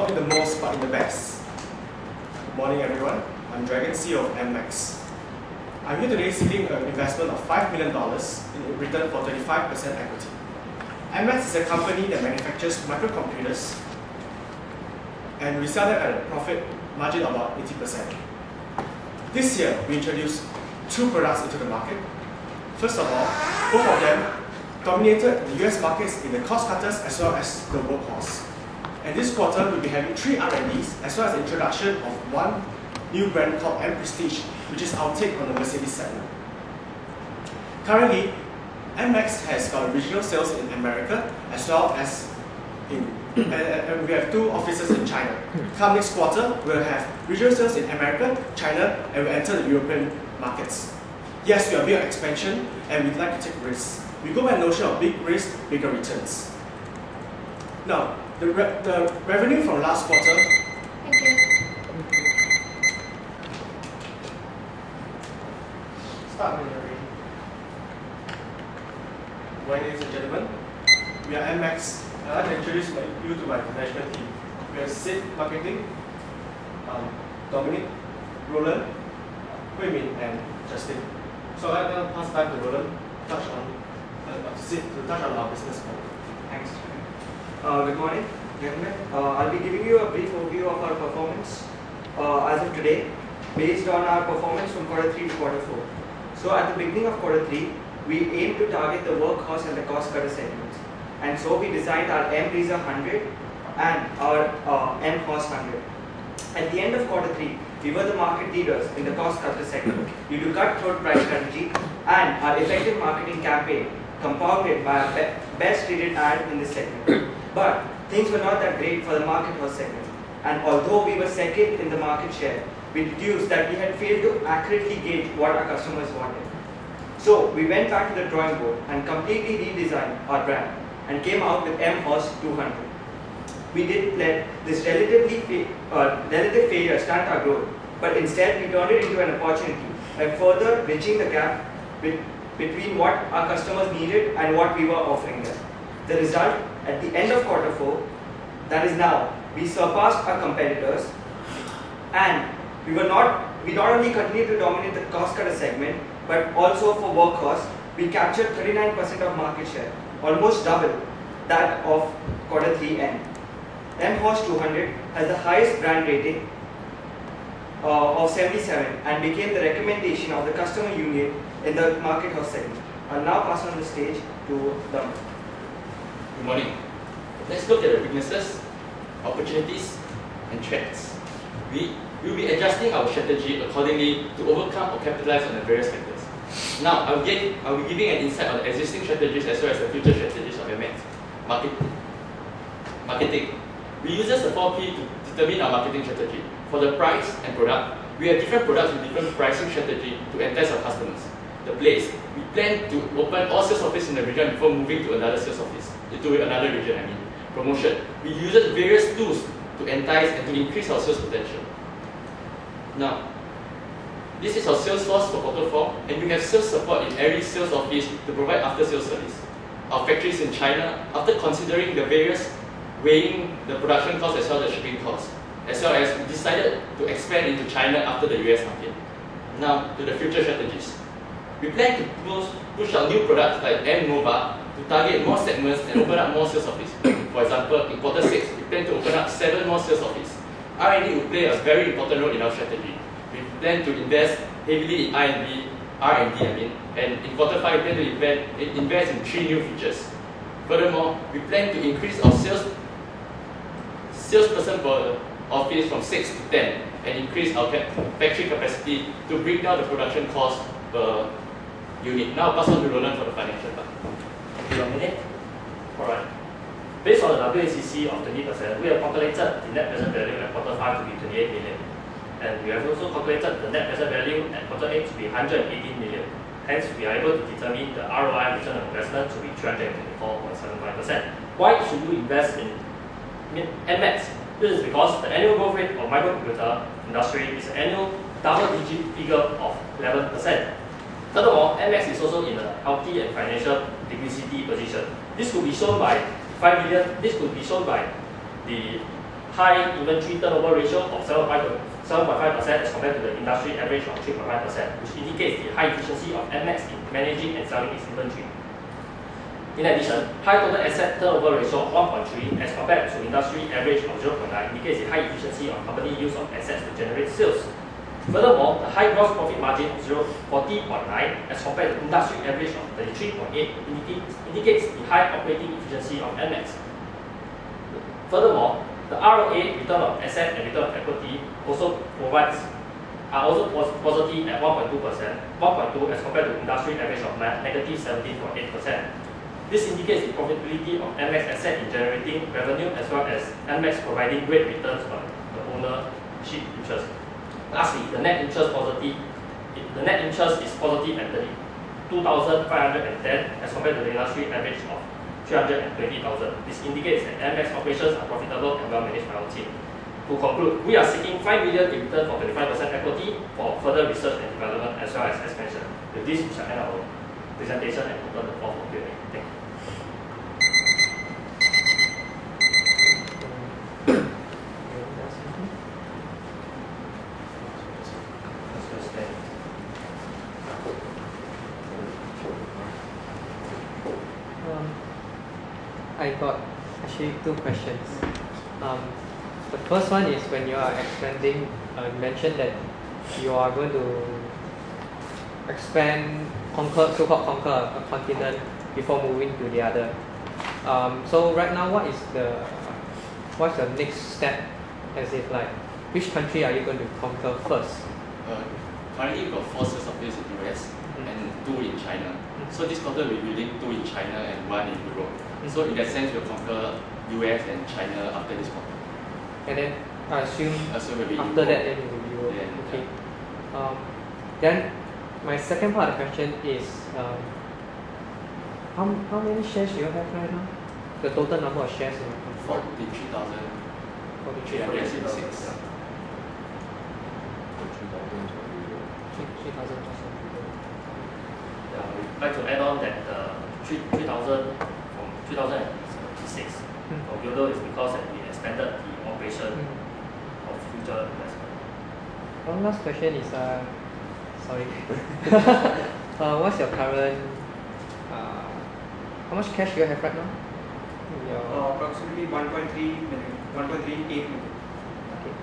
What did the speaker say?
not in the most, but in the best. Good morning, everyone. I'm Dragon, CEO of MMAX. I'm here today seeking an investment of $5 million in return for 35% equity. MMAX is a company that manufactures microcomputers, and we sell them at a profit margin of about 80%. This year, we introduced two products into the market. First of all, both of them dominated the US markets in the cost cutters as well as the workhorse. And this quarter, we'll be having 3 R&Ds as well as the introduction of one new brand called M Prestige, which is our take on the Mercedes segment. Currently, MMAX has got regional sales in America as well as and we have 2 offices in China. Come next quarter, we'll have regional sales in America, China, and we'll enter the European markets. Yes, we are big on expansion and we'd like to take risks. We go by the notion of big risk, bigger returns. Now, the revenue from last quarter. Thank you. Start when you're ready. Well, ladies and gentlemen, we are MMAX. I'd like to introduce you to my management team. We have Sid Marketing, Dominic, Roland, Hui Min, and Justin. So I'd like to pass time to Roland to touch on Sid to touch on our business model. Thanks. Good morning, gentlemen. I'll be giving you a brief overview of our performance as of today, based on our performance from quarter 3 to quarter 4. So at the beginning of quarter 3, we aim to target the workhorse and the cost cutter segments. And so we designed our M Breezer 100 and our M Horse 100. At the end of quarter 3, we were the market leaders in the cost cutter segment due to cutthroat price strategy and our effective marketing campaign compounded by our best rated ad in this segment. But things were not that great for the market horse segment. And although we were second in the market share, we deduced that we had failed to accurately gauge what our customers wanted. So we went back to the drawing board and completely redesigned our brand and came out with M Horse 200. We didn't let this relative failure stunt our growth, but instead we turned it into an opportunity by further bridging the gap between what our customers needed and what we were offering them. The result, at the end of quarter 4, that is now, we surpassed our competitors, and we not only continued to dominate the cost cutter segment, but also for workhorse, we captured 39% of market share, almost double that of quarter 3 end. M Horse 200 has the highest brand rating of 77 and became the recommendation of the customer union in the market horse segment. I'll now pass on the stage to Dom. Good morning. Let's look at the weaknesses, opportunities, and threats. We will be adjusting our strategy accordingly to overcome or capitalize on the various factors. Now, I'll be giving an insight on the existing strategies as well as the future strategies of MMAX. Marketing. We use the 4P to determine our marketing strategy. For the price and product, we have different products with different pricing strategy to entice our customers. The place. We plan to open all sales offices in the region before moving to another sales office. To another region, I mean. Promotion. We use various tools to entice and to increase our sales potential. Now, this is our sales force for quarter 4, and we have sales support in every sales office to provide after-sales service. Our factories in China, after considering the various weighing the production costs as well as the shipping costs, as well as we decided to expand into China after the US market. Now, to the future strategies. We plan to push out new products like M Nova to target more segments and open up more sales offices. For example, in quarter 6, we plan to open up 7 more sales offices. R&D will play a very important role in our strategy. We plan to invest heavily in R&D, and in quarter 5, we plan to invest in 3 new features. Furthermore, we plan to increase our salesperson per office from 6 to 10 and increase our factory capacity to bring down the production cost per unit. Now I'll pass on to Roland for the financial part. Thank you, Dominic. Alright. Based on the WACC of 20%, we have calculated the net present value at quarter 5 to be 28 million. And we have also calculated the net present value at quarter 8 to be 118 million. Hence, we are able to determine the ROI return on investment to be 324.75%. Why should you invest in MMAX? This is because the annual growth rate of microcomputer industry is an annual double-digit figure of 11%. Furthermore, MMAX is also in a healthy and financial liquidity position. This could be shown by 5 million. This could be shown by the high inventory turnover ratio of 7.5% as compared to the industry average of 3.5%, which indicates the high efficiency of NMAX in managing and selling its inventory. In addition, high total asset turnover ratio of 1.3 as compared to industry average of 0.9 indicates the high efficiency of company use of assets to generate sales. Furthermore, the high gross profit margin of 40.9 as compared to industry average of 33.8 indicates the high operating efficiency of NMAX. Furthermore, the ROA, return on asset and return on equity, are also positive at 1.2%, 1.2 as compared to industry average of negative 17.8%. This indicates the profitability of NMAX asset in generating revenue as well as NMAX providing great returns on the ownership interest. Lastly, the net interest is positive at 32,510 as compared to the industry average of 320,000. This indicates that NMAX operations are profitable and well managed by our team. To conclude, we are seeking 5 million in return for 25% equity for further research and development as well as expansion. With this, we shall end our presentation and open the floor for Q&A. Thank you. I got actually 2 questions. The first one is when you are expanding, you mentioned that you are going to expand, so-called conquer a continent before moving to the other. So right now, what's the next step? As if like, which country are you going to conquer first? Currently, we've got 4 sales offices in US and 2 in China. So this quarter, we're building 2 in China and 1 in Europe. So in that sense, we'll conquer US and China after this quarter. And then I assume maybe after Europe. that, then you will Europe. Yeah, Okay. Then my second part of the question is, how many shares do you have right now? The total number of shares in your company? 43,366. 3,000. Yeah, we'd like to add on that 3,000 from 2006 of Yodo is because that we expanded the operation of future investment. One last question is, sorry. What's your current, how much cash do you have right now? In your, Approximately 1.3 million, 1.38 million. okay.